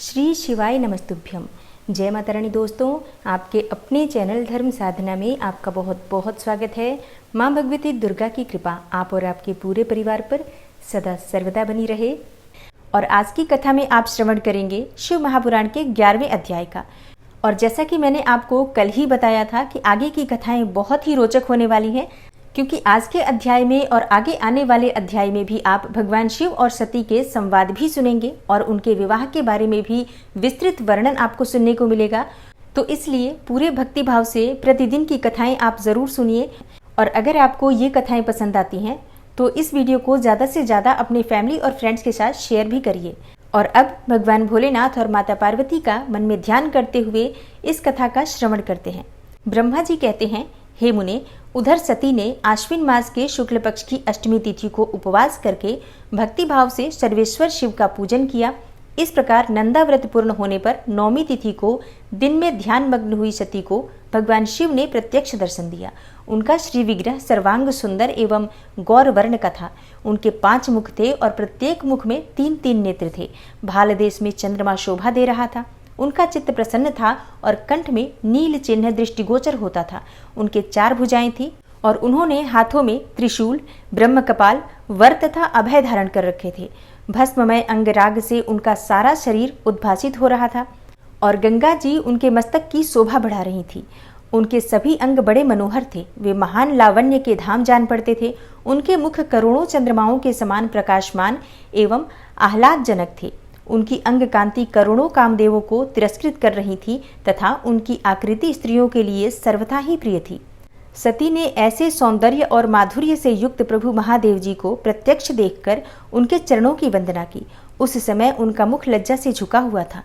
श्री शिवाय नमस्तुभ्यम। जय माता रानी। दोस्तों, आपके अपने चैनल धर्म साधना में आपका बहुत बहुत स्वागत है। माँ भगवती दुर्गा की कृपा आप और आपके पूरे परिवार पर सदा सर्वदा बनी रहे। और आज की कथा में आप श्रवण करेंगे शिव महापुराण के 11वें अध्याय का। और जैसा कि मैंने आपको कल ही बताया था कि आगे की कथाएं बहुत ही रोचक होने वाली हैं, क्योंकि आज के अध्याय में और आगे आने वाले अध्याय में भी आप भगवान शिव और सती के संवाद भी सुनेंगे और उनके विवाह के बारे में भी विस्तृत वर्णन आपको सुनने को मिलेगा। तो इसलिए पूरे भक्ति भाव से प्रतिदिन की कथाएं आप जरूर सुनिए। और अगर आपको ये कथाएं पसंद आती हैं तो इस वीडियो को ज़्यादा से ज़्यादा अपने फैमिली और फ्रेंड्स के साथ शेयर भी करिए। और अब भगवान भोलेनाथ और माता पार्वती का मन में ध्यान करते हुए इस कथा का श्रवण करते हैं। ब्रह्मा जी कहते हैं, हे मुने, उधर सती ने आश्विन मास के शुक्ल पक्ष की अष्टमी तिथि को उपवास करके भक्ति भाव से सर्वेश्वर शिव का पूजन किया। इस प्रकार नंदा व्रत पूर्ण होने पर नौमी तिथि को दिन में ध्यान मग्न हुई सती को भगवान शिव ने प्रत्यक्ष दर्शन दिया। उनका श्री विग्रह सर्वांग सुंदर एवं गौर वर्ण का था। उनके 5 मुख थे और प्रत्येक मुख में 3-3 नेत्र थे। भाल देश में चंद्रमा शोभा दे रहा था। उनका चित्त प्रसन्न था और कंठ में नील चिन्ह दृष्टिगोचर होता था। उनके 4 भुजाएं थी और उन्होंने हाथों में त्रिशूल, ब्रह्म कपाल, वर तथा अभय धारण कर रखे थे। भस्ममय अंगराग से उनका सारा शरीर उद्भासित हो रहा था और गंगा जी उनके मस्तक की शोभा बढ़ा रही थी। उनके सभी अंग बड़े मनोहर थे। वे महान लावण्य के धाम जान पड़ते थे। उनके मुख करोड़ों चंद्रमाओं के समान प्रकाशमान एवं आह्लादजनक थे। उनकी अंग कांति करोड़ों कामदेवों को तिरस्कृत कर रही थी तथा उनकी आकृति स्त्रियों के लिए सर्वथा ही प्रिय थी। सती ने ऐसे सौंदर्य और माधुर्य से युक्त प्रभु महादेव जी को प्रत्यक्ष देखकर उनके चरणों की वंदना की। उस समय उनका मुख लज्जा से झुका हुआ था।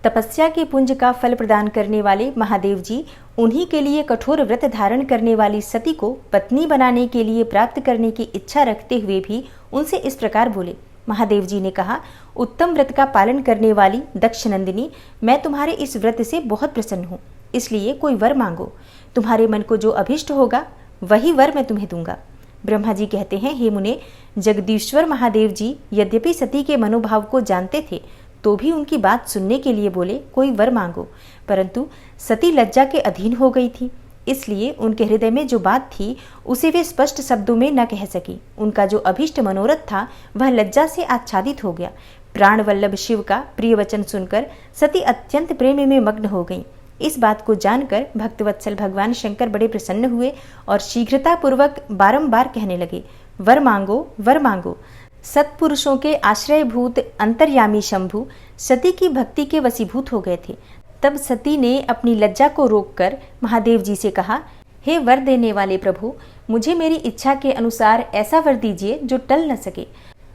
तपस्या के पुंज का फल प्रदान करने वाले महादेव जी उन्हीं के लिए कठोर व्रत धारण करने वाली सती को पत्नी बनाने के लिए प्राप्त करने की इच्छा रखते हुए भी उनसे इस प्रकार बोले। महादेव जी ने कहा, उत्तम व्रत का पालन करने वाली दक्ष नंदिनी, मैं तुम्हारे इस व्रत से बहुत प्रसन्न हूँ, इसलिए कोई वर मांगो। तुम्हारे मन को जो अभिष्ट होगा वही वर मैं तुम्हें दूंगा। ब्रह्मा जी कहते हैं, हे मुने, जगदीश्वर महादेव जी यद्यपि सती के मनोभाव को जानते थे तो भी उनकी बात सुनने के लिए बोले, कोई वर मांगो। परंतु सती लज्जा के अधीन हो गई थी, इसलिए उनके हृदय में जो बात थी उसे वे स्पष्ट शब्दों में न कह सकी। उनका जो अभीष्ट मनोरथ था वह लज्जा से आच्छादित हो गया। प्राण वल्लभ शिव का प्रिय वचन सुनकर सती अत्यंत प्रेम में मग्न हो गई। इस बात को जानकर भक्तवत्सल भगवान शंकर बड़े प्रसन्न हुए और शीघ्रता पूर्वक बारंबार कहने लगे, वर मांगो, वर मांगो। सत्पुरुषों के आश्रयभूत अंतर्यामी शंभु सती की भक्ति के वशीभूत हो गए थे। तब सती ने अपनी लज्जा को रोककर महादेव जी से कहा, हे वर देने वाले प्रभु, मुझे मेरी इच्छा के अनुसार ऐसा वर दीजिए जो टल न सके।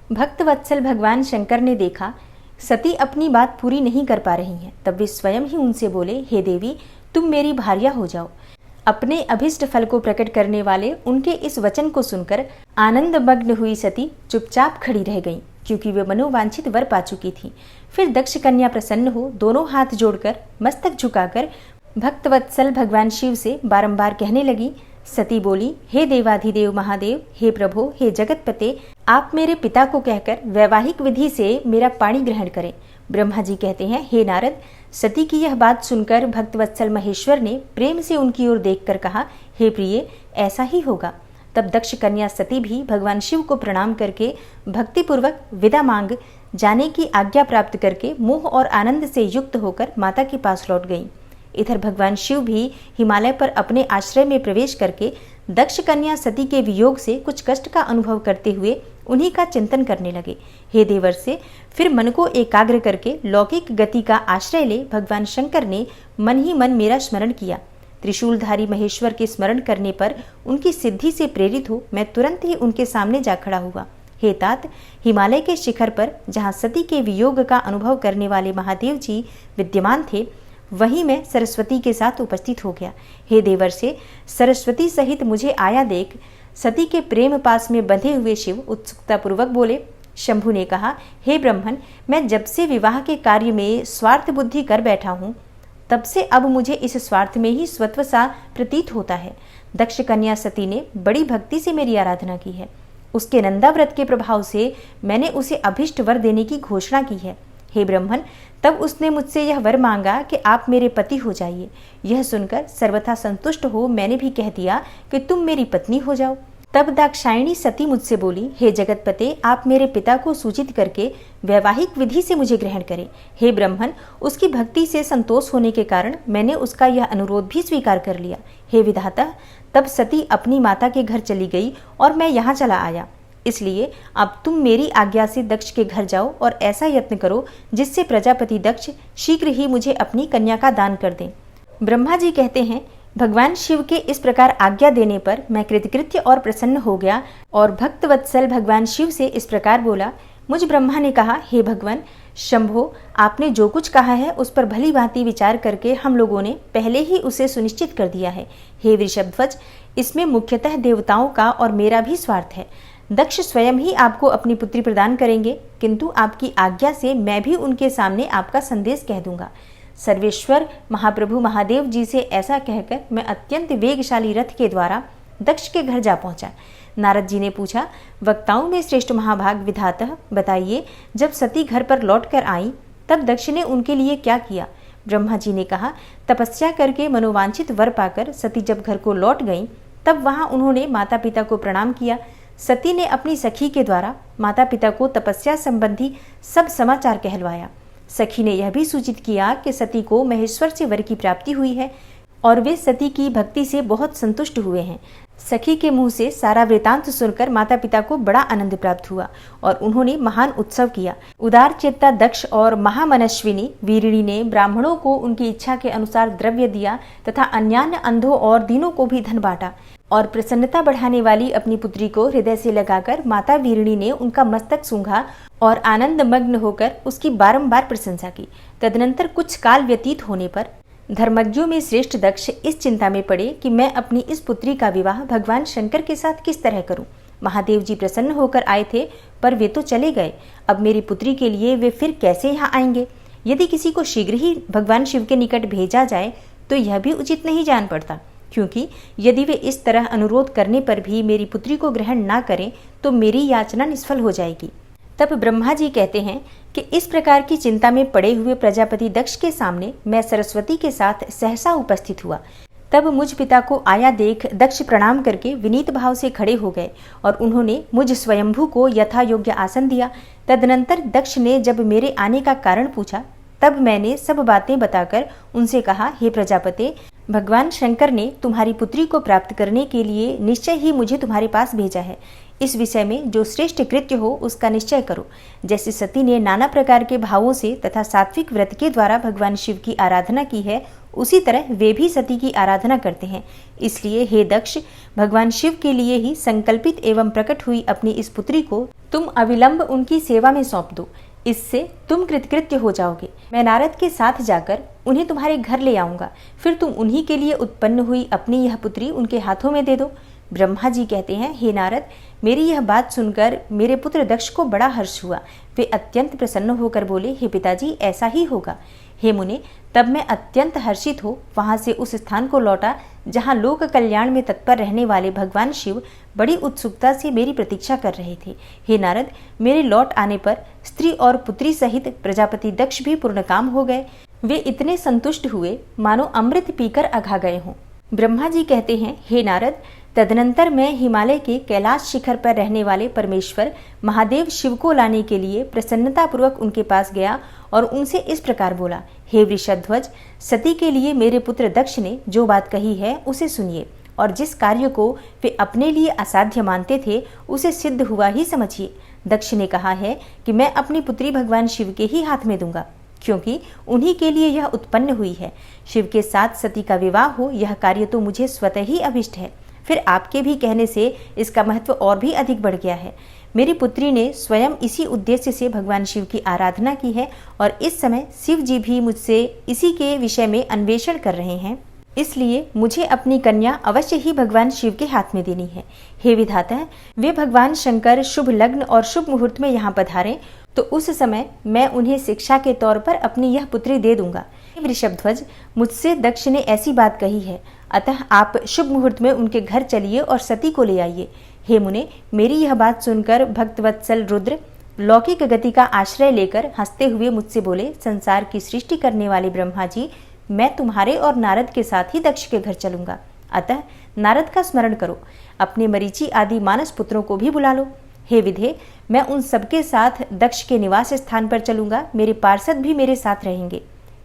भक्तवत्सल भगवान शंकर ने देखा सती अपनी बात पूरी नहीं कर पा रही हैं। तब वे स्वयं ही उनसे बोले, हे देवी, तुम मेरी भार्या हो जाओ। अपने अभिष्ट फल को प्रकट करने वाले उनके इस वचन को सुनकर आनंद मग्न हुई सती चुपचाप खड़ी रह गई, क्योंकि वे मनोवांछित वर पा चुकी थी। फिर दक्ष कन्या प्रसन्न हो दोनों हाथ जोड़कर मस्तक झुकाकर भक्तवत्सल भगवान शिव से बारंबार कहने लगी। सती बोली, हे देवाधिदेव महादेव, हे प्रभो, हे जगतपते, आप मेरे पिता को कहकर वैवाहिक विधि से मेरा पाणी ग्रहण करें। ब्रह्मा जी कहते हैं, हे नारद, सती की यह बात सुनकर भक्तवत्सल महेश्वर ने प्रेम से उनकी ओर देखकर कहा, हे प्रिय, ऐसा ही होगा। तब दक्ष कन्या सती भी भगवान शिव को प्रणाम करके भक्तिपूर्वक विदा मांग जाने की आज्ञा प्राप्त करके मोह और आनंद से युक्त होकर माता के पास लौट गई। इधर भगवान शिव भी हिमालय पर अपने आश्रय में प्रवेश करके दक्ष कन्या सती के वियोग से कुछ कष्ट का अनुभव करते हुए उन्हीं का चिंतन करने लगे। हे देवर से फिर मन को एकाग्र करके लौकिक गति का आश्रय ले भगवान शंकर ने मन ही मन मेरा स्मरण किया। त्रिशूलधारी महेश्वर के स्मरण करने पर उनकी सिद्धि से प्रेरित हो मैं तुरंत ही उनके सामने जा खड़ा हुआ। हे तात, हिमालय के शिखर पर जहाँ सती के वियोग का अनुभव करने वाले महादेव जी विद्यमान थे, वहीं मैं सरस्वती के साथ उपस्थित हो गया। हे देवर से सरस्वती सहित मुझे आया देख सती के प्रेम पास में बंधे हुए शिव उत्सुकता पूर्वक बोले। शंभु ने कहा, हे ब्रह्मन, मैं जब से विवाह के कार्य में स्वार्थ बुद्धि कर बैठा हूँ तब से अब मुझे इस स्वार्थ में ही स्वत्व सा प्रतीत होता है। दक्ष कन्या सती ने बड़ी भक्ति से मेरी आराधना की है। उसके नंदा व्रत के प्रभाव से मैंने उसे अभिष्ट वर देने की घोषणा की है। हे ब्रह्मन, तब उसने मुझसे यह वर मांगा कि आप मेरे पति हो जाइए। यह सुनकर सर्वथा संतुष्ट हो मैंने भी कह दिया कि तुम मेरी पत्नी हो जाओ। तब दाक्षायणी सती मुझसे बोली, हे जगतपते, आप मेरे पिता को सूचित करके वैवाहिक विधि से मुझे ग्रहण करें। हे ब्रह्मन, उसकी भक्ति से संतोष होने के कारण मैंने उसका यह अनुरोध भी स्वीकार कर लिया। हे विधाता, तब सती अपनी माता के घर चली गई और मैं यहाँ चला आया। इसलिए अब तुम मेरी आज्ञा से दक्ष के घर जाओ और ऐसा यत्न करो जिससे प्रजापति दक्ष शीघ्र ही मुझे अपनी कन्या का दान कर दें। ब्रह्मा जी कहते हैं, भगवान शिव के इस प्रकार आज्ञा देने पर मैं कृतकृत्य और प्रसन्न हो गया और भक्तवत्सल भगवान शिव से इस प्रकार बोला। मुझ ब्रह्मा ने कहा, हे भगवान शंभो, आपने जो कुछ कहा है उस पर भली भांति विचार करके हम लोगों ने पहले ही उसे सुनिश्चित कर दिया है। हे वृषभध्वज, इसमें मुख्यतः देवताओं का और मेरा भी स्वार्थ है। दक्ष स्वयं ही आपको अपनी पुत्री प्रदान करेंगे, किंतु आपकी आज्ञा से मैं भी उनके सामने आपका संदेश कह दूंगा। सर्वेश्वर महाप्रभु महादेव जी से ऐसा कहकर मैं अत्यंत वेगशाली रथ के द्वारा दक्ष के घर जा पहुंचा। नारद जी ने पूछा, वक्ताओं में श्रेष्ठ महाभाग विधातः, बताइए, जब सती घर पर लौट कर आई तब दक्ष ने उनके लिए क्या किया? ब्रह्मा जी ने कहा, तपस्या करके मनोवांछित वर पाकर सती जब घर को लौट गईं, तब वहां उन्होंने माता पिता को प्रणाम किया। सती ने अपनी सखी के द्वारा माता पिता को तपस्या संबंधी सब समाचार कहलवाया। सखी ने यह भी सूचित किया कि सती को महेश्वर से वर की प्राप्ति हुई है और वे सती की भक्ति से बहुत संतुष्ट हुए हैं। सखी के मुंह से सारा वृतांत सुनकर माता पिता को बड़ा आनंद प्राप्त हुआ और उन्होंने महान उत्सव किया। उदार चित्ता दक्ष और महामनस्विनी वीरिणी ने ब्राह्मणों को उनकी इच्छा के अनुसार द्रव्य दिया तथा अन्यान्य अंधों और दीनों को भी धन बांटा और प्रसन्नता बढ़ाने वाली अपनी पुत्री को हृदय से लगाकर माता वीरिणी ने उनका मस्तक सूंघा और आनंद मग्न होकर उसकी बारंबार प्रशंसा की। तदनंतर कुछ काल व्यतीत होने पर धर्मज्ञों में श्रेष्ठ दक्ष इस चिंता में पड़े कि मैं अपनी इस पुत्री का विवाह भगवान शंकर के साथ किस तरह करूं। महादेव जी प्रसन्न होकर आए थे, पर वे तो चले गए। अब मेरी पुत्री के लिए वे फिर कैसे यहाँ आएंगे? यदि किसी को शीघ्र ही भगवान शिव के निकट भेजा जाए तो यह भी उचित नहीं जान पड़ता, क्योंकि यदि वे इस तरह अनुरोध करने पर भी मेरी पुत्री को ग्रहण ना करें तो मेरी याचना निष्फल हो जाएगी। तब ब्रह्मा जी कहते हैं कि इस प्रकार की चिंता में पड़े हुए प्रजापति दक्ष के सामने मैं सरस्वती के साथ सहसा उपस्थित हुआ। तब मुझ पिता को आया देख दक्ष प्रणाम करके विनीत भाव से खड़े हो गए और उन्होंने मुझ स्वयंभू को यथा योग्य आसन दिया। तदनंतर दक्ष ने जब मेरे आने का कारण पूछा तब मैंने सब बातें बताकर उनसे कहा, हे प्रजापते, भगवान शंकर ने तुम्हारी पुत्री को प्राप्त करने के लिए निश्चय ही मुझे तुम्हारे पास भेजा है। इस विषय में जो श्रेष्ठ कृत्य हो उसका निश्चय करो। जैसे सती ने नाना प्रकार के भावों से तथा सात्विक व्रत के द्वारा भगवान शिव की आराधना की है, उसी तरह वे भी सती की आराधना करते हैं। इसलिए हे दक्ष, भगवान शिव के लिए ही संकल्पित एवं प्रकट हुई अपनी इस पुत्री को तुम अविलंब उनकी सेवा में सौंप दो। इससे तुम कृतकृत्य हो जाओगे। मैं नारद के साथ जाकर उन्हें तुम्हारे घर ले आऊंगा, फिर तुम उन्हीं के लिए उत्पन्न हुई अपनी यह पुत्री उनके हाथों में दे दो। ब्रह्मा जी कहते हैं, हे नारद, मेरी यह बात सुनकर मेरे पुत्र दक्ष को बड़ा हर्ष हुआ। वे अत्यंत प्रसन्न होकर बोले, हे पिताजी, ऐसा ही होगा। हे मुने, तब मैं अत्यंत हर्षित हो वहां से उस स्थान को लौटा जहां लोक कल्याण में तत्पर रहने वाले भगवान शिव बड़ी उत्सुकता से मेरी प्रतीक्षा कर रहे थे। हे नारद, मेरे लौट आने पर स्त्री और पुत्री सहित प्रजापति दक्ष भी पूर्णकाम हो गए। वे इतने संतुष्ट हुए मानो अमृत पीकर अघा गए हों। ब्रह्मा जी कहते हैं, हे नारद, तदनंतर मैं हिमालय के कैलाश शिखर पर रहने वाले परमेश्वर महादेव शिव को लाने के लिए प्रसन्नतापूर्वक उनके पास गया और उनसे इस प्रकार बोला, हे वृषध्वज, सती के लिए मेरे पुत्र दक्ष ने जो बात कही है उसे सुनिए और जिस कार्य को वे अपने लिए असाध्य मानते थे उसे सिद्ध हुआ ही समझिए। दक्ष ने कहा है कि मैं अपनी पुत्री भगवान शिव के ही हाथ में दूंगा, क्योंकि उन्हीं के लिए यह उत्पन्न हुई है। शिव के साथ सती का विवाह हो, यह कार्य तो मुझे स्वतः ही अभिष्ट है। फिर आपके भी कहने से इसका महत्व और भी अधिक बढ़ गया है। मेरी पुत्री ने स्वयं इसी उद्देश्य से भगवान शिव की आराधना की है और इस समय शिव जी भी मुझसे इसी के विषय में अन्वेषण कर रहे हैं। इसलिए मुझे अपनी कन्या अवश्य ही भगवान शिव के हाथ में देनी है। हे विधाता, वे भगवान शंकर शुभ लग्न और शुभ मुहूर्त में यहाँ पधारें तो उस समय मैं उन्हें शिक्षा के तौर पर अपनी यह पुत्री दे दूंगा। वृषभध्वज, मुझसे दक्ष ने ऐसी बात कही है, अतः आप शुभ मुहूर्त में उनके घर चलिए और सती को ले आइए। हे मुने, मेरी यह बात सुनकर भक्तवत्सल रुद्र लौकिक गति का आश्रय लेकर हंसते हुए मुझसे बोले, संसार की सृष्टि करने वाले ब्रह्मा जी, मैं तुम्हारे और नारद के साथ ही दक्ष के घर चलूंगा। अतः नारद का स्मरण करो, अपने मरीचि आदि मानस पुत्रों को भी बुला लो। हे विधे, मैं उन सबके साथ दक्ष के निवास स्थान पर चलूंगा, मेरे पार्षद भी मेरे साथ रहेंगे।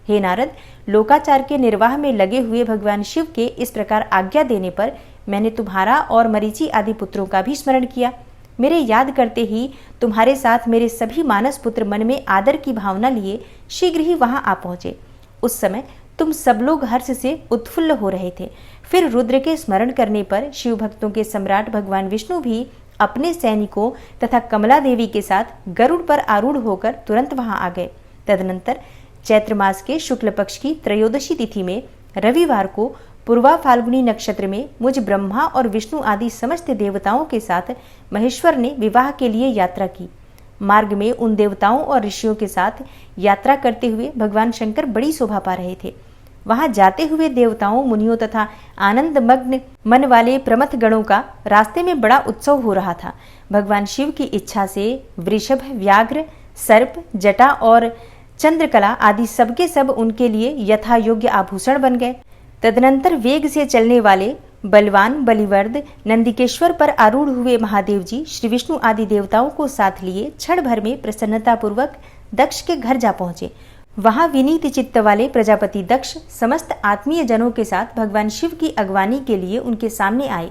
हे नारद, लोकाचार के निर्वाह में लगे हुए भगवान शिव के इस प्रकार आज्ञा देने पर मैंने तुम्हारा और मरीचि आदि पुत्रों का भी स्मरण किया। मेरे याद करते ही तुम्हारे साथ मेरे सभी मानस पुत्र मन में आदर की भावना लिए शीघ्र ही वहां आ पहुंचे। उस समय तुम सब लोग हर्ष से उत्फुल्ल हो रहे थे। फिर रुद्र के स्मरण करने पर शिव भक्तों के सम्राट भगवान विष्णु भी अपने सैनिकों तथा कमला देवी के साथ गरुड़ पर आरूढ़ होकर तुरंत वहां आ गए। तदनंतर चैत्र मास के शुक्ल पक्ष की त्रयोदशी तिथि में रविवार को पूर्वा फाल्गुनी नक्षत्र में मुझ ब्रह्मा और विष्णु आदि समस्त देवताओं के साथ महेश्वर ने विवाह के लिए यात्रा की। मार्ग में उन देवताओं और ऋषियों के साथ यात्रा करते हुए भगवान शंकर बड़ी शोभा पा रहे थे। वहां जाते हुए देवताओं, मुनियों तथा आनंद मग्न मन वाले प्रमथ गणों का रास्ते में बड़ा उत्सव हो रहा था। भगवान शिव की इच्छा से वृषभ, व्याघ्र, सर्प, जटा और चंद्रकला आदि सबके सब उनके लिए यथा योग्य आभूषण बन गए। तदनंतर वेग से चलने वाले बलवान बलिवर्द नंदिकेश्वर पर आरूढ़ हुए महादेव जी श्री विष्णु आदि देवताओं को साथ लिए क्षण भर में प्रसन्नता पूर्वक दक्ष के घर जा पहुंचे। वहां विनीत चित्त वाले प्रजापति दक्ष समस्त आत्मीय जनों के साथ भगवान शिव की अगवानी के लिए उनके सामने आए।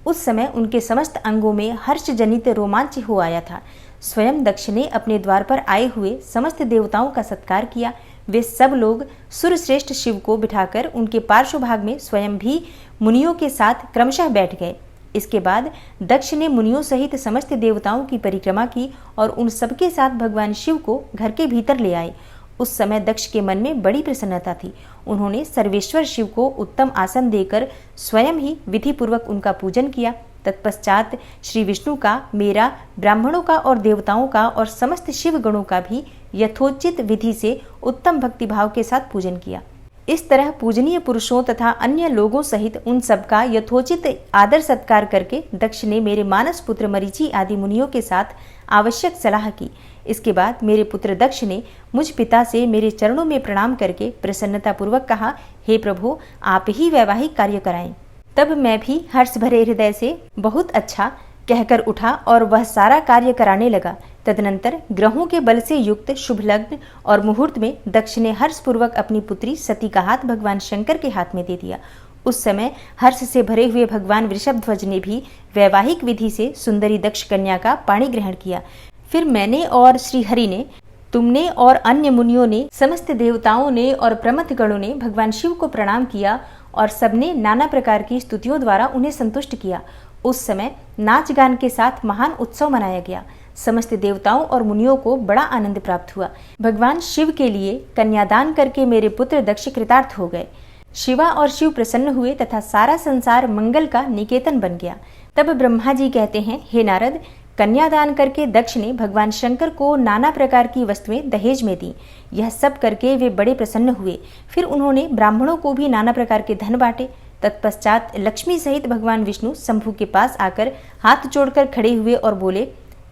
उस समय उनके समस्त अंगों में हर्ष जनित रोमांच हो आया था। स्वयं दक्ष ने अपने द्वार पर आए हुए समस्त देवताओं का सत्कार किया। वे सब लोग सुरश्रेष्ठ शिव को बिठाकर उनके पार्श्व भाग में स्वयं भी मुनियों के साथ क्रमशः बैठ गए। इसके बाद दक्ष ने मुनियों सहित समस्त देवताओं की परिक्रमा की और उन सबके साथ भगवान शिव को घर के भीतर ले आए। उस समय दक्ष के मन में बड़ी प्रसन्नता थी। उन्होंने सर्वेश्वर शिव को उत्तम आसन देकर स्वयं ही विधि पूर्वक उनका पूजन किया। तत्पश्चात श्री विष्णु का, मेरा, ब्राह्मणों का और देवताओं का और समस्त शिव गणों का भी यथोचित विधि से उत्तम भक्तिभाव के साथ पूजन किया। इस तरह पूजनीय पुरुषों तथा अन्य लोगों सहित उन सबका यथोचित आदर सत्कार करके दक्ष ने मेरे मानस पुत्र मरीचि आदि मुनियों के साथ आवश्यक सलाह की। इसके बाद मेरे पुत्र दक्ष ने मुझ पिता से मेरे चरणों में प्रणाम करके प्रसन्नता पूर्वक कहा, हे प्रभु, आप ही वैवाहिक कार्य कराएं। तब मैं भी हर्ष भरे हृदय से बहुत अच्छा कहकर उठा और वह सारा कार्य कराने लगा। तदनंतर ग्रहों के बल से युक्त शुभ लग्न और मुहूर्त में दक्ष ने हर्षपूर्वक अपनी पुत्री सती का हाथ भगवान शंकर के हाथ में दे दिया। उस समय हर्ष से भरे हुए भगवान वृषभध्वज ने भी वैवाहिक विधि से सुंदरी दक्ष कन्या का पाणी ग्रहण किया। फिर मैंने और श्री हरि ने, तुमने और अन्य मुनियों ने, समस्त देवताओं ने और प्रमथ गणों ने भगवान शिव को प्रणाम किया और सबने नाना प्रकार की स्तुतियों द्वारा उन्हें संतुष्ट किया। उस समय नाच गान के साथ महान उत्सव मनाया गया। समस्त देवताओं और मुनियों को बड़ा आनंद प्राप्त हुआ। भगवान शिव के लिए कन्यादान करके मेरे पुत्र दक्ष कृतार्थ हो गए। शिवा और शिव प्रसन्न हुए तथा सारा संसार मंगल का निकेतन बन गया। तब ब्रह्मा जी कहते हैं, हे नारद, कन्यादान करके दक्ष ने भगवान शंकर को नाना प्रकार की वस्तुएं दहेज में दी। यह सब करके वे बड़े प्रसन्न हुए। फिर उन्होंने ब्राह्मणों को भी नाना प्रकार के धन बांटे। तत्पश्चात लक्ष्मी सहित भगवान विष्णु शंभु के पास आकर हाथ जोड़कर खड़े हुए और बोले,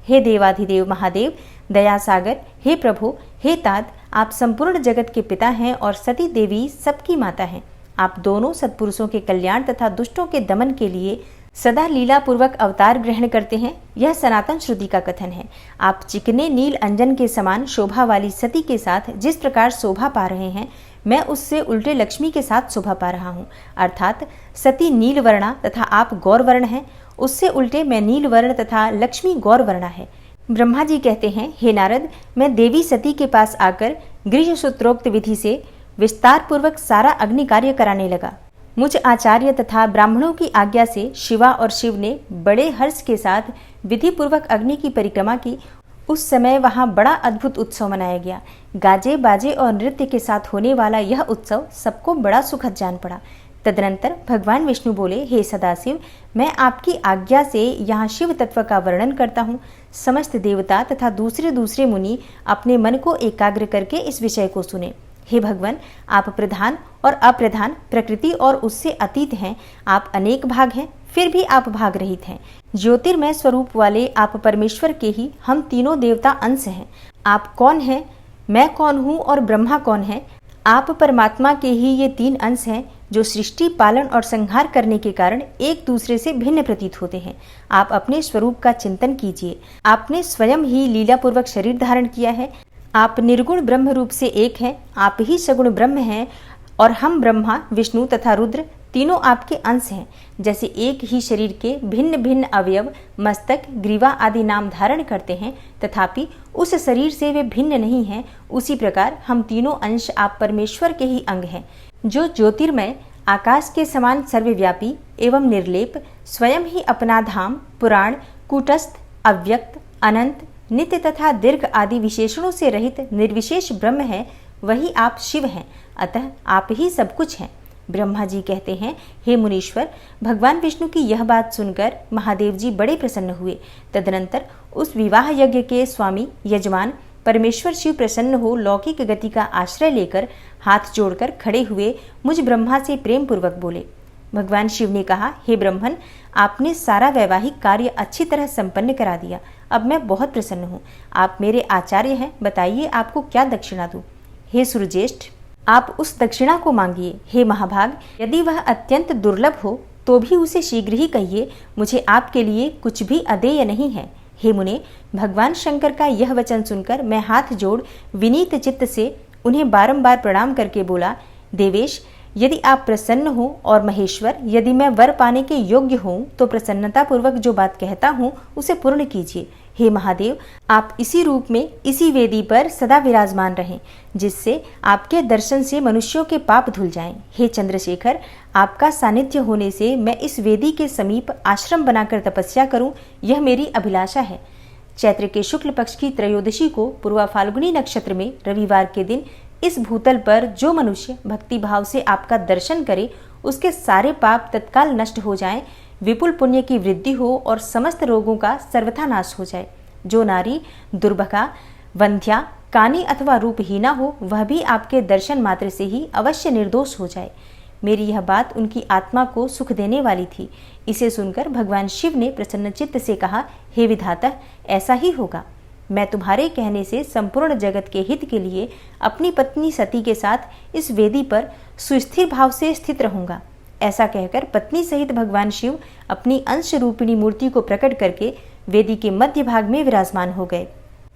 हे देवाधिदेव महादेव, दया सागर, हे प्रभु, हे तात, आप संपूर्ण जगत के पिता हैं और सती देवी सबकी माता हैं। आप दोनों सत्पुरुषों के कल्याण तथा दुष्टों के दमन के लिए सदा लीला पूर्वक अवतार ग्रहण करते हैं। यह सनातन श्रुति का कथन है। आप चिकने नील अंजन के समान शोभा वाली सती के साथ जिस प्रकार शोभा पा रहे हैं, मैं उससे उल्टे लक्ष्मी के साथ शोभा पा रहा हूँ। अर्थात सती नील वर्णा तथा आप गौर वर्ण हैं, उससे उल्टे मैं नील वर्ण तथा लक्ष्मी गौर वर्णा है। ब्रह्मा जी कहते हैं, हे नारद, मैं देवी सती के पास आकर गृह सूत्रोक्त विधि से विस्तार पूर्वक सारा अग्नि कार्य कराने लगा। मुझ आचार्य तथा ब्राह्मणों की आज्ञा से शिवा और शिव ने बड़े हर्ष के साथ विधि पूर्वक अग्नि की परिक्रमा की। उस समय वहां बड़ा अद्भुत उत्सव मनाया गया। गाजे बाजे और नृत्य के साथ होने वाला यह उत्सव सबको बड़ा सुखद जान पड़ा। तदनंतर भगवान विष्णु बोले, हे सदाशिव, मैं आपकी आज्ञा से यहाँ शिव तत्व का वर्णन करता हूँ। समस्त देवता तथा दूसरे दूसरे मुनि अपने मन को एकाग्र करके इस विषय को सुने। हे भगवान, आप प्रधान और अप्रधान, प्रकृति और उससे अतीत हैं। आप अनेक भाग हैं, फिर भी आप भाग रहित हैं। ज्योतिर्मय स्वरूप वाले आप परमेश्वर के ही हम तीनों देवता अंश हैं। आप कौन हैं, मैं कौन हूँ और ब्रह्मा कौन है? आप परमात्मा के ही ये तीन अंश हैं जो सृष्टि, पालन और संहार करने के कारण एक दूसरे से भिन्न प्रतीत होते हैं। आप अपने स्वरूप का चिंतन कीजिए। आपने स्वयं ही लीलापूर्वक शरीर धारण किया है। आप निर्गुण ब्रह्म रूप से एक हैं। आप ही सगुण ब्रह्म हैं और हम ब्रह्मा, विष्णु तथा रुद्र तीनों आपके अंश हैं। जैसे एक ही शरीर के भिन्न भिन्न अवयव मस्तक, ग्रीवा आदि नाम धारण करते हैं, तथापि उस शरीर से वे भिन्न नहीं हैं, उसी प्रकार हम तीनों अंश आप परमेश्वर के ही अंग हैं, जो ज्योतिर्मय, आकाश के समान सर्वव्यापी एवं निर्लेप, स्वयं ही अपना धाम, पुराण, कूटस्थ, अव्यक्त, अनंत, नित्य तथा दीर्घ आदि विशेषणों से रहित निर्विशेष ब्रह्म है। वही आप शिव हैं। अतः आप ही सब कुछ हैं। ब्रह्मा जी कहते हैं, हे मुनीश्वर, भगवान विष्णु की यह बात सुनकर महादेव जी बड़े प्रसन्न हुए। तदनंतर उस विवाह यज्ञ के स्वामी यजमान परमेश्वर शिव प्रसन्न हो लौकिक गति का आश्रय लेकर हाथ जोड़कर खड़े हुए मुझ ब्रह्मा से प्रेम पूर्वक बोले। भगवान शिव ने कहा, हे ब्रह्मन, आपने सारा वैवाहिक कार्य अच्छी तरह संपन्न करा दिया। अब मैं बहुत प्रसन्न हूँ। आप मेरे आचार्य हैं, बताइए आपको क्या दक्षिणा दूँ? हे सुरज्येष्ठ, आप उस दक्षिणा को मांगिए। हे महाभाग, यदि वह अत्यंत दुर्लभ हो तो भी उसे शीघ्र ही कहिए। मुझे आपके लिए कुछ भी अदेय नहीं है। हे मुने, भगवान शंकर का यह वचन सुनकर मैं हाथ जोड़ विनीत चित्त से उन्हें बारंबार प्रणाम करके बोला, देवेश, यदि आप प्रसन्न हो और महेश्वर, यदि मैं वर पाने के योग्य हूँ तो प्रसन्नता पूर्वक जो बात कहता हूँ उसे पूर्ण कीजिए। हे महादेव, आप इसी रूप में इसी वेदी पर सदा विराजमान रहें, जिससे आपके दर्शन से मनुष्यों के पाप धुल जाएं। हे चंद्रशेखर, आपका सानिध्य होने से मैं इस वेदी के समीप आश्रम बनाकर तपस्या करूं, यह मेरी अभिलाषा है। चैत्र के शुक्ल पक्ष की त्रयोदशी को पूर्वा फाल्गुनी नक्षत्र में रविवार के दिन इस भूतल पर जो मनुष्य भक्ति भाव से आपका दर्शन करे, उसके सारे पाप तत्काल नष्ट हो जाएं, विपुल पुण्य की वृद्धि हो और समस्त रोगों का सर्वथा नाश हो जाए। जो नारी दुर्भगा, वंध्या, कानी अथवा रूपहीना हो, वह भी आपके दर्शन मात्र से ही अवश्य निर्दोष हो जाए। मेरी यह बात उनकी आत्मा को सुख देने वाली थी। इसे सुनकर भगवान शिव ने प्रसन्नचित्त से कहा, हे विधाता, ऐसा ही होगा। मैं तुम्हारे कहने से संपूर्ण जगत के हित के लिए अपनी पत्नी सती के साथ इस वेदी पर सुस्थिर भाव से स्थित रहूंगा। ऐसा कहकर पत्नी सहित भगवान शिव अपनी अंश रूपिणी मूर्ति को प्रकट करके वेदी के मध्य भाग में विराजमान हो गए।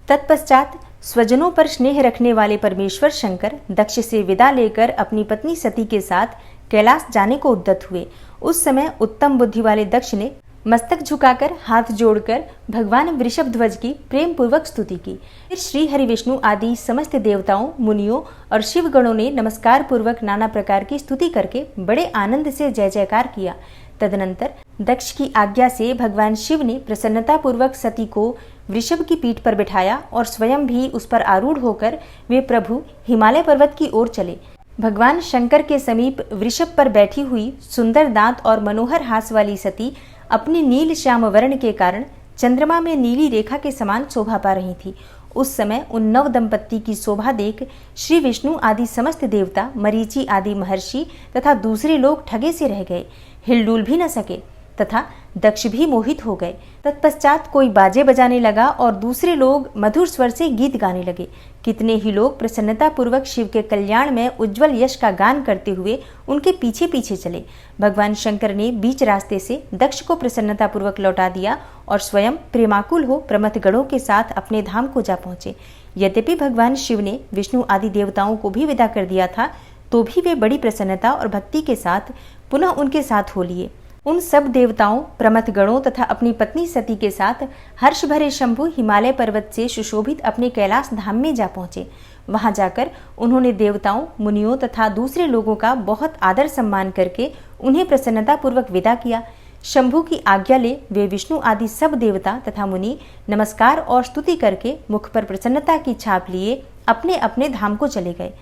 तत्पश्चात स्वजनों पर स्नेह रखने वाले परमेश्वर शंकर दक्ष से विदा लेकर अपनी पत्नी सती के साथ कैलाश जाने को उद्यत हुए। उस समय उत्तम बुद्धि वाले दक्ष ने मस्तक झुकाकर हाथ जोड़कर भगवान वृषभध्वज की प्रेम पूर्वक स्तुति की। फिर श्री हरि विष्णु आदि समस्त देवताओं, मुनियों और शिवगणों ने नमस्कार पूर्वक नाना प्रकार की स्तुति करके बड़े आनंद से जय जयकार किया। तदनंतर दक्ष की आज्ञा से भगवान शिव ने प्रसन्नता पूर्वक सती को वृषभ की पीठ पर बिठाया और स्वयं भी उस पर आरूढ़ होकर वे प्रभु हिमालय पर्वत की ओर चले। भगवान शंकर के समीप वृषभ पर बैठी हुई सुंदर दांत और मनोहर हास वाली सती अपनी नील श्याम वर्ण के कारण चंद्रमा में नीली रेखा के समान शोभा पा रही थी। उस समय उन नव दंपत्ति की शोभा देख श्री विष्णु आदि समस्त देवता, मरीचि आदि महर्षि तथा दूसरे लोग ठगे से रह गए, हिलडुल भी न सके तथा दक्ष भी मोहित हो गए। तत्पश्चात कोई बाजे बजाने लगा और दूसरे लोग मधुर स्वर से गीत गाने लगे। कितने ही लोग प्रसन्नता पूर्वक शिव के कल्याण में उज्जवल यश का गान करते हुए उनके पीछे पीछे चले। भगवान शंकर ने बीच रास्ते से दक्ष को प्रसन्नता पूर्वक लौटा दिया और स्वयं प्रेमाकुल हो प्रमथ गणों के साथ अपने धाम को जा पहुंचे। यद्यपि भगवान शिव ने विष्णु आदि देवताओं को भी विदा कर दिया था, तो भी वे बड़ी प्रसन्नता और भक्ति के साथ पुनः उनके साथ हो लिए। उन सब देवताओं, प्रमथ गणों तथा अपनी पत्नी सती के साथ हर्ष भरे शंभु हिमालय पर्वत से सुशोभित अपने कैलाश धाम में जा पहुंचे। वहां जाकर उन्होंने देवताओं, मुनियों तथा दूसरे लोगों का बहुत आदर सम्मान करके उन्हें प्रसन्नता पूर्वक विदा किया। शंभु की आज्ञा ले वे विष्णु आदि सब देवता तथा मुनि नमस्कार और स्तुति करके मुख पर प्रसन्नता की छाप लिए अपने अपने धाम को चले गए।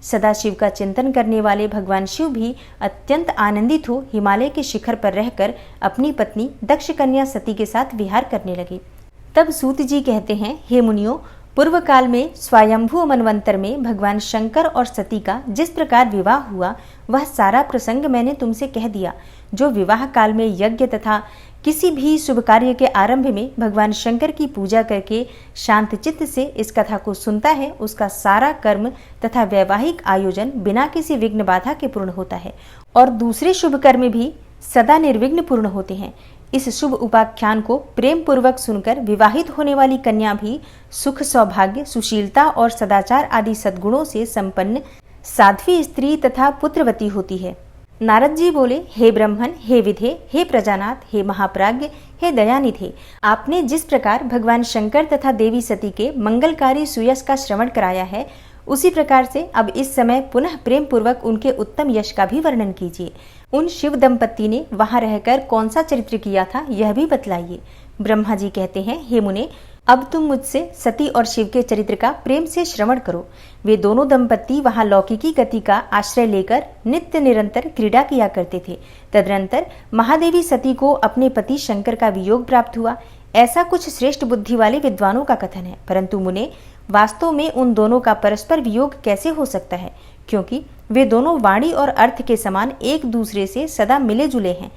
सदाशिव का चिंतन करने वाले भगवान शिव भी अत्यंत आनंदित हो हिमालय के शिखर पर रहकर अपनी पत्नी दक्ष कन्या सती के साथ विहार करने लगे। तब सूत जी कहते हैं, हे मुनियों, पूर्व काल में स्वयंभू मनवंतर में भगवान शंकर और सती का जिस प्रकार विवाह हुआ वह सारा प्रसंग मैंने तुमसे कह दिया। जो विवाह काल में यज्ञ तथा किसी भी शुभ कार्य के आरंभ में भगवान शंकर की पूजा करके शांत चित्त से इस कथा को सुनता है, उसका सारा कर्म तथा वैवाहिक आयोजन बिना किसी विघ्न बाधा के पूर्ण होता है और दूसरे शुभ कर्म भी सदा निर्विघ्न पूर्ण होते हैं। इस शुभ उपाख्यान को प्रेम पूर्वक सुनकर विवाहित होने वाली कन्या भी सुख, सौभाग्य, सुशीलता और सदाचार आदि सद्गुणों से संपन्न साध्वी स्त्री तथा पुत्रवती होती है। नारद जी बोले, हे ब्रह्मन, हे विधे, हे प्रजानाथ, हे महाप्राज्ञ, हे दयानिधे, आपने जिस प्रकार भगवान शंकर तथा देवी सती के मंगलकारी सुयश का श्रवण कराया है, उसी प्रकार से अब इस समय पुनः प्रेम पूर्वक उनके उत्तम यश का भी वर्णन कीजिए। उन शिव दंपत्ति ने वहां रहकर कौन सा चरित्र किया था यह भी बतलाइए। ब्रह्मा जी कहते हैं, हे मुने, अब तुम मुझसे सती और शिव के चरित्र का प्रेम से श्रवण करो। वे दोनों दंपत्ति वहां लौकिकी गति का आश्रय लेकर नित्य निरंतर क्रीड़ा किया करते थे। तदनंतर महादेवी सती को अपने पति शंकर का वियोग प्राप्त हुआ, ऐसा कुछ श्रेष्ठ बुद्धि वाले विद्वानों का कथन है। परंतु मुने, वास्तव में उन दोनों का परस्पर वियोग कैसे हो सकता है, क्योंकि वे दोनों वाणी और अर्थ के समान एक दूसरे से सदा मिले जुले हैं,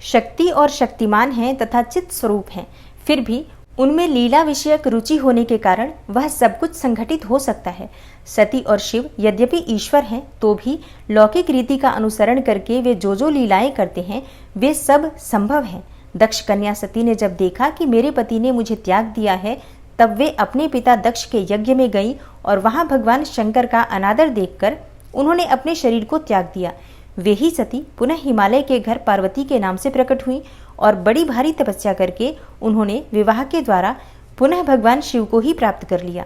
शक्ति और शक्तिमान हैं तथा चित्त स्वरूप हैं। फिर भी उनमें लीला विषयक रुचि होने के कारण वह सब कुछ संघटित हो सकता है। सती और शिव यद्यपि ईश्वर हैं, तो भी लौकिक रीति का अनुसरण करके वे जो लीलाएं करते हैं वे सब संभव हैं। दक्ष कन्या सती ने जब देखा कि मेरे पति ने मुझे त्याग दिया है, तब वे अपने पिता दक्ष के यज्ञ में गई और वहां भगवान शंकर का अनादर देखकर उन्होंने अपने शरीर को त्याग दिया। वे ही सती पुनः हिमालय के घर पार्वती के नाम से प्रकट हुई और बड़ी भारी तपस्या करके उन्होंने विवाह के द्वारा पुनः भगवान शिव को ही प्राप्त कर लिया।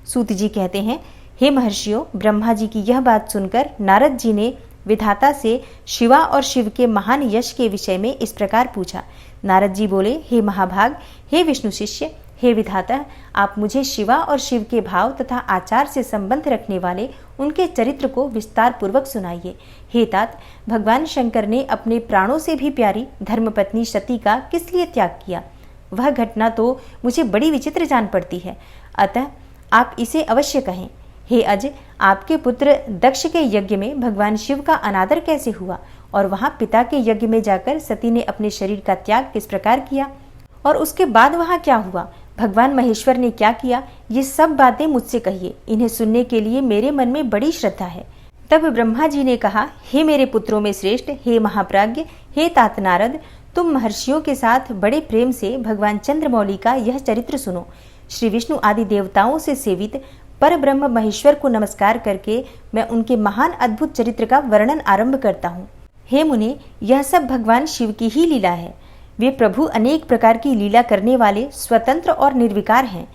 सूत जी कहते हैं, हे महर्षियों, ब्रह्मा जी की यह बात सुनकर नारद जी ने विधाता से शिवा और शिव के महान यश के विषय में इस प्रकार पूछा। नारद जी बोले, हे महाभाग, हे विष्णु शिष्य, हे विधाता, आप मुझे शिवा और शिव के भाव तथा आचार से संबंध रखने वाले उनके चरित्र को विस्तार पूर्वक सुनाइए। हे तात, भगवान शंकर ने अपने प्राणों से भी प्यारी धर्मपत्नी सती का किस लिए त्याग किया? वह घटना तो मुझे बड़ी विचित्र जान पड़ती है, अतः आप इसे अवश्य कहें। हे अज, आपके पुत्र दक्ष के यज्ञ में भगवान शिव का अनादर कैसे हुआ और वहां पिता के यज्ञ में जाकर सती ने अपने शरीर का त्याग किस प्रकार किया और उसके बाद वहां क्या हुआ? भगवान महेश्वर ने क्या किया? ये सब बातें मुझसे कहिए, इन्हें सुनने के लिए मेरे मन में बड़ी श्रद्धा है। तब ब्रह्मा जी ने कहा, हे मेरे पुत्रों में श्रेष्ठ, हे महाप्राज्ञ, हे तात नारद, तुम महर्षियों के साथ बड़े प्रेम से भगवान चंद्रमौली का यह चरित्र सुनो। श्री विष्णु आदि देवताओं से सेवित पर ब्रह्म महेश्वर को नमस्कार करके मैं उनके महान अद्भुत चरित्र का वर्णन आरंभ करता हूँ। हे मुने, यह सब भगवान शिव की ही लीला है। वे प्रभु अनेक प्रकार की लीला करने वाले स्वतंत्र और निर्विकार हैं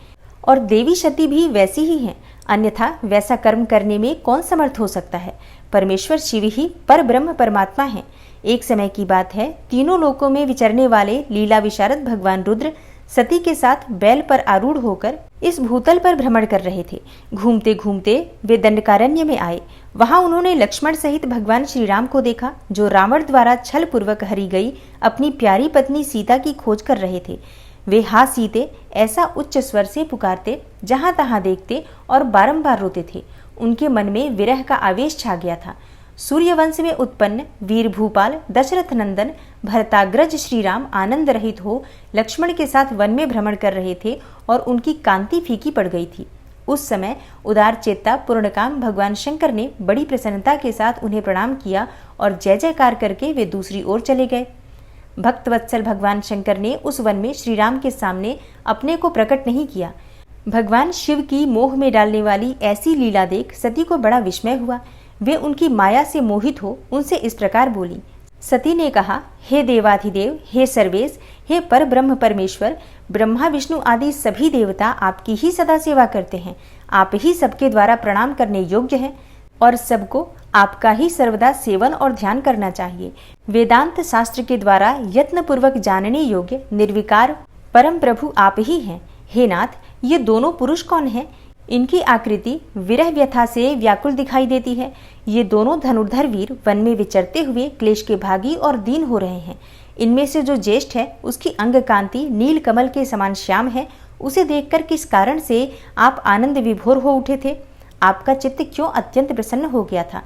और देवी सती भी वैसी ही हैं, अन्यथा वैसा कर्म करने में कौन समर्थ हो सकता है? परमेश्वर शिव ही पर ब्रह्म परमात्मा हैं। एक समय की बात है, तीनों लोकों में विचरने वाले लीला विशारद भगवान रुद्र सती के साथ बैल पर आरूढ़ होकर इस भूतल पर भ्रमण कर रहे थे। घूमते घूमते वे दंडकारण्य में आए। वहां उन्होंने लक्ष्मण सहित भगवान श्री राम को देखा, जो रावण द्वारा छल पूर्वक हरी गई अपनी प्यारी पत्नी सीता की खोज कर रहे थे। वे हा सीते ऐसा उच्च स्वर से पुकारते, जहां तहां देखते और बारंबार रोते थे। उनके मन में विरह का आवेश छा गया था। सूर्यवंश में उत्पन्न वीर भूपाल दशरथ नंदन भरताग्रज श्री राम आनंद रहित हो लक्ष्मण के साथ वन में भ्रमण कर रहे थे और उनकी कांति फीकी पड़ गई थी। उस समय उदार चेता पूर्णकाम भगवान शंकर ने बड़ी प्रसन्नता के साथ उन्हें प्रणाम किया और जय जयकार करके वे दूसरी ओर चले गए। भक्तवत्सल भगवान शंकर ने उस वन में श्री राम के सामने अपने को प्रकट नहीं किया। भगवान शिव की मोह में डालने वाली ऐसी लीला देख सती को बड़ा विस्मय हुआ। वे उनकी माया से मोहित हो उनसे इस प्रकार बोली। सती ने कहा, हे देवाधिदेव, हे सर्वेश, हे पर ब्रह्म परमेश्वर, ब्रह्मा विष्णु आदि सभी देवता आपकी ही सदा सेवा करते हैं। आप ही सबके द्वारा प्रणाम करने योग्य हैं और सबको आपका ही सर्वदा सेवन और ध्यान करना चाहिए। वेदांत शास्त्र के द्वारा यत्न पूर्वक जानने योग्य निर्विकार परम प्रभु आप ही हैं। हे नाथ, ये दोनों पुरुष कौन हैं? इनकी आकृति विरह व्यथा से व्याकुल दिखाई देती है। ये दोनों धनुर्धर वीर वन में विचरते हुए क्लेश के भागी और दीन हो रहे हैं। इनमें से जो ज्येष्ठ है उसकी अंग कांति नील कमल के समान श्याम है, उसे देखकर किस कारण से आप आनंद विभोर हो उठे थे? आपका चित्त क्यों अत्यंत प्रसन्न हो गया था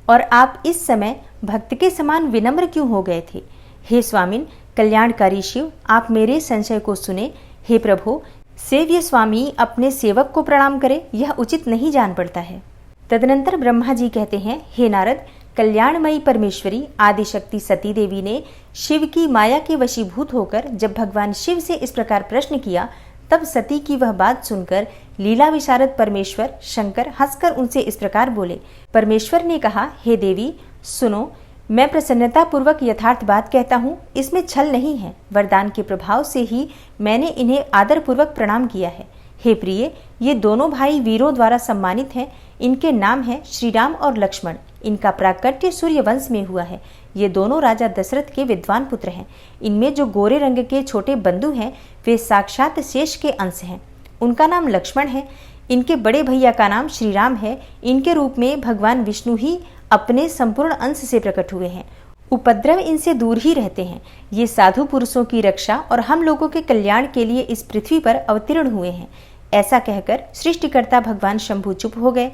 और आप इस समय भक्त के समान विनम्र क्यों हो गए थे? हे स्वामिन, कल्याणकारी शिव, आप मेरे संशय को सुने। हे प्रभु, सेव्य स्वामी अपने सेवक को प्रणाम करे, यह उचित नहीं जान पड़ता है। तदनंतर ब्रह्मा जी कहते हैं, हे नारद, कल्याणमयी परमेश्वरी आदिशक्ति सती देवी ने शिव की माया के वशीभूत होकर जब भगवान शिव से इस प्रकार प्रश्न किया, तब सती की वह बात सुनकर लीला विशारद परमेश्वर शंकर हंसकर उनसे इस प्रकार बोले। परमेश्वर ने कहा, हे देवी सुनो, मैं प्रसन्नता पूर्वक यथार्थ बात कहता हूँ, इसमें छल नहीं है। वरदान के प्रभाव से ही मैंने इन्हें आदर पूर्वक प्रणाम किया है। हे प्रिय, ये दोनों भाई वीरों द्वारा सम्मानित हैं। इनके नाम हैं श्री राम और लक्ष्मण। इनका प्राकट्य सूर्य वंश में हुआ है। ये दोनों राजा दशरथ के विद्वान पुत्र हैं। इनमें जो गोरे रंग के छोटे बंधु हैं वे साक्षात शेष के अंश हैं। उनका नाम लक्ष्मण है। इनके बड़े भैया का नाम श्री राम है। इनके रूप में भगवान विष्णु ही अपने संपूर्ण अंश से प्रकट हुए हैं। उपद्रव इनसे दूर ही रहते हैं। ये साधु पुरुषों की रक्षा और हम लोगों के कल्याण के लिए इस पृथ्वी पर अवतीर्ण हुए हैं। ऐसा कहकर सृष्टिकर्ता भगवान शंभु चुप हो गए।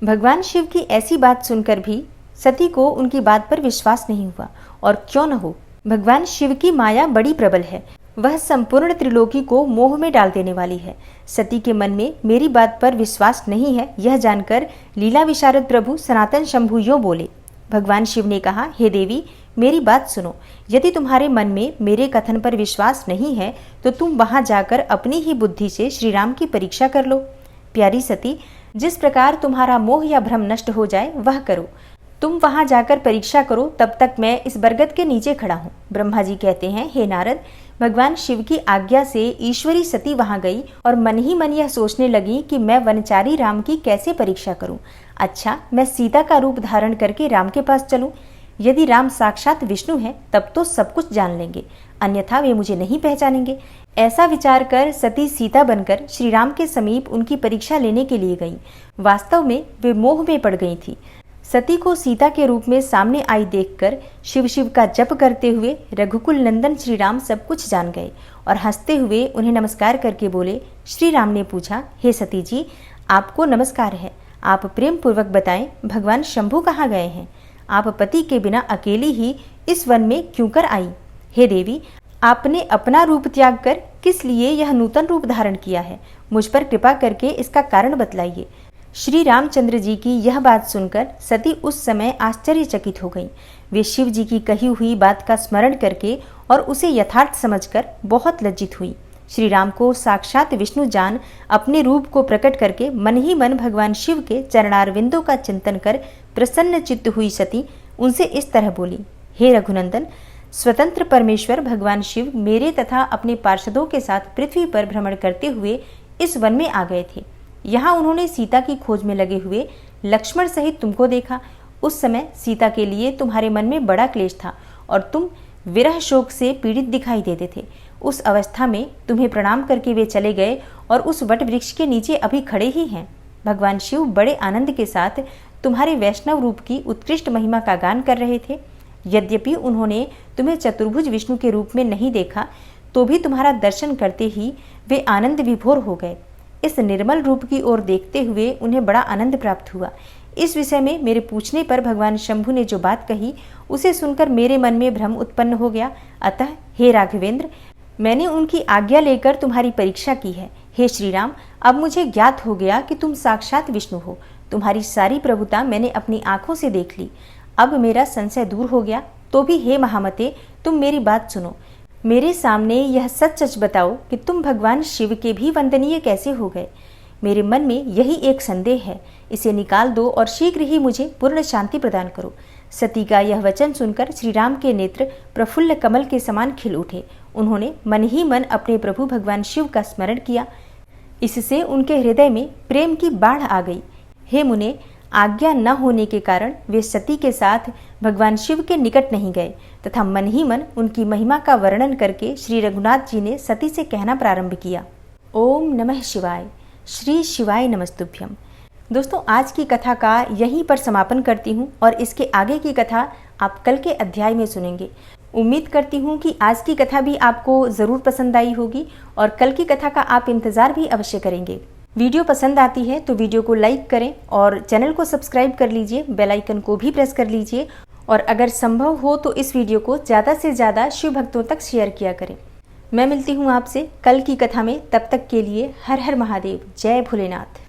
भगवान शिव की ऐसी बात सुनकर भी सती को उनकी बात पर विश्वास नहीं हुआ। और क्यों न हो, भगवान शिव की माया बड़ी प्रबल है। वह संपूर्ण त्रिलोकी को मोह में डाल देने वाली है। सती के मन में मेरी बात पर विश्वास नहीं है, यह जानकर लीला विशारद प्रभु सनातन शंभु यो बोले। भगवान शिव ने कहा, हे देवी, मेरी बात सुनो। यदि तुम्हारे मन में मेरे कथन पर विश्वास नहीं है तो तुम वहां जाकर अपनी ही बुद्धि से श्री राम की परीक्षा कर लो। प्यारी सती, जिस प्रकार तुम्हारा मोह या भ्रम नष्ट हो जाए वह करो। तुम वहां जाकर परीक्षा करो, तब तक मैं इस बरगद के नीचे खड़ा हूँ। ब्रह्मा जी कहते हैं, हे नारद, भगवान शिव की आज्ञा से ईश्वरी सती वहां गई और मन ही मन यह सोचने लगी कि मैं वनचारी राम की कैसे परीक्षा करूं। अच्छा, मैं सीता का रूप धारण करके राम के पास चलूं। यदि राम साक्षात विष्णु हैं तब तो सब कुछ जान लेंगे, अन्यथा वे मुझे नहीं पहचानेंगे। ऐसा विचार कर सती सीता बनकर श्री राम के समीप उनकी परीक्षा लेने के लिए गई। वास्तव में वे मोह में पड़ गई थी। सती को सीता के रूप में सामने आई देखकर शिव शिव का जप करते हुए रघुकुल नंदन श्री राम सब कुछ जान गए और हंसते हुए उन्हें नमस्कार करके बोले। श्री राम ने पूछा, हे सती जी, आपको नमस्कार है। आप प्रेम पूर्वक बताएं, भगवान शंभु कहाँ गए हैं? आप पति के बिना अकेली ही इस वन में क्यों कर आई? हे देवी, आपने अपना रूप त्याग कर किस लिए यह नूतन रूप धारण किया है? मुझ पर कृपा करके इसका कारण बतलाइए। श्री रामचंद्र जी की यह बात सुनकर सती उस समय आश्चर्यचकित हो गई। वे शिव जी की कही हुई बात का स्मरण करके और उसे यथार्थ समझकर बहुत लज्जित हुई। श्री राम को साक्षात विष्णु जान अपने रूप को प्रकट करके मन ही मन भगवान शिव के चरणारविंदों का चिंतन कर प्रसन्न चित्त हुई सती उनसे इस तरह बोली, हे रघुनंदन, स्वतंत्र परमेश्वर भगवान शिव मेरे तथा अपने पार्षदों के साथ पृथ्वी पर भ्रमण करते हुए इस वन में आ गए थे। यहाँ उन्होंने सीता की खोज में लगे हुए लक्ष्मण सहित तुमको देखा। उस समय सीता के लिए तुम्हारे मन में बड़ा क्लेश था और तुम विरह शोक से पीड़ित दिखाई देते थे। उस अवस्था में तुम्हें प्रणाम करके वे चले गए और उस वट वृक्ष के नीचे अभी खड़े ही हैं। भगवान शिव बड़े आनंद के साथ तुम्हारे वैष्णव रूप की उत्कृष्ट महिमा का गान कर रहे थे। यद्यपि उन्होंने तुम्हें चतुर्भुज विष्णु के रूप में नहीं देखा तो भी तुम्हारा दर्शन करते ही वे आनंद विभोर हो गए। इस निर्मल रूप की ओर देखते हुए उन्हें बड़ा आनंद प्राप्त हुआ। इस विषय में मेरे पूछने पर भगवान शंभु ने जो बात कही उसे सुनकर मेरे मन में भ्रम उत्पन्न हो गया। अतः हे राघवेंद्र, मैंने उनकी आज्ञा लेकर तुम्हारी परीक्षा की है। हे श्री राम, अब मुझे ज्ञात हो गया कि तुम साक्षात विष्णु हो। तुम्हारी सारी प्रभुता मैंने अपनी आंखों से देख ली। अब मेरा संशय दूर हो गया। तो भी हे महामते, तुम मेरी बात सुनो। मेरे सामने यह सच सच बताओ कि तुम भगवान शिव के भी वंदनीय कैसे हो गए। मेरे मन में यही एक संदेह है, इसे निकाल दो और शीघ्र ही मुझे पूर्ण शांति प्रदान करो। सती का यह वचन सुनकर श्री राम के नेत्र प्रफुल्ल कमल के समान खिल उठे। उन्होंने मन ही मन अपने प्रभु भगवान शिव का स्मरण किया। इससे उनके हृदय में प्रेम की बाढ़ आ गई। हे मुने, आज्ञा न होने के कारण वे सती के साथ भगवान शिव के निकट नहीं गए तथा मन ही मन उनकी महिमा का वर्णन करके श्री रघुनाथ जी ने सती से कहना प्रारंभ किया, ओम नमः शिवाय, श्री शिवाय नमस्तुभ्यम। दोस्तों, आज की कथा का यहीं पर समापन करती हूँ और इसके आगे की कथा आप कल के अध्याय में सुनेंगे। उम्मीद करती हूँ कि आज की कथा भी आपको ज़रूर पसंद आई होगी और कल की कथा का आप इंतज़ार भी अवश्य करेंगे। वीडियो पसंद आती है तो वीडियो को लाइक करें और चैनल को सब्सक्राइब कर लीजिए, बेल आइकन को भी प्रेस कर लीजिए और अगर संभव हो तो इस वीडियो को ज़्यादा से ज़्यादा शिव भक्तों तक शेयर किया करें। मैं मिलती हूँ आपसे कल की कथा में, तब तक के लिए हर हर महादेव, जय भोलेनाथ।